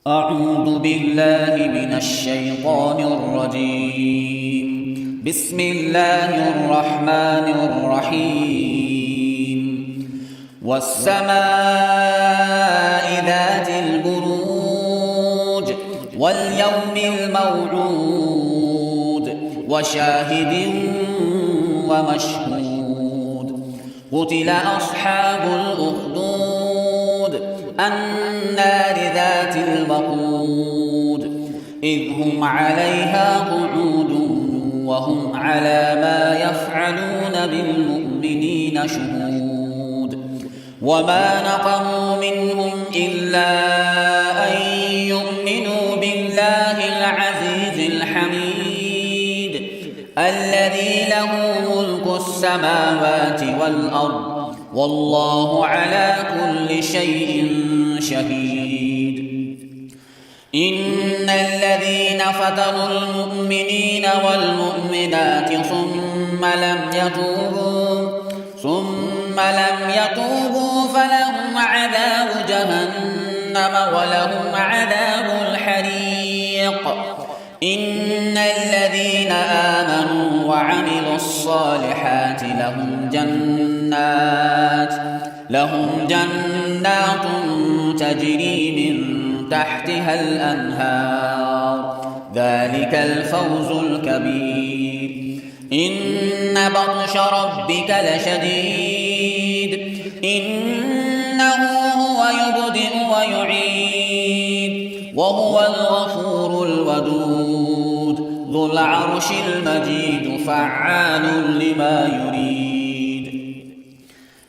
أعوذ بالله من الشيطان الرجيم. بسم الله الرحمن الرحيم. والسماء ذات البروج واليوم الموعود وشاهد ومشهود. قتل أصحاب الأخدود النار ذات الوقود إذ هم عليها قعود وهم على ما يفعلون بالمؤمنين شهود. وما نقموا منهم إلا أن يؤمنوا بالله العزيز الحميد الذي له ملك السماوات والأرض والله على كل شيء شهيد. إن الذين فتنوا المؤمنين والمؤمنات ثم لم يتوبوا فلهم عذاب جهنم ولهم عذاب الحريق. إن الذين آمنوا وعملوا الصالحات لهم جنات تجري من تحتها الأنهار ذلك الفوز الكبير. إن بطش ربك لشديد إنه هو يبدئ ويعيد وهو الغفور الودود ذو العرش المجيد فعال لما يريد.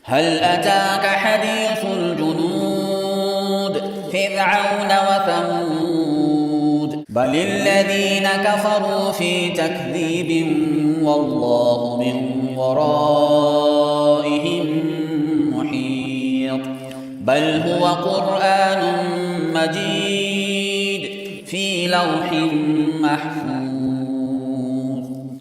هل أتاك حديث الجنود فرعون وثمود بل الذين كفروا في تكذيب والله من ورائهم محيط. بل هو قرآن مجيد في لوح محفوظ.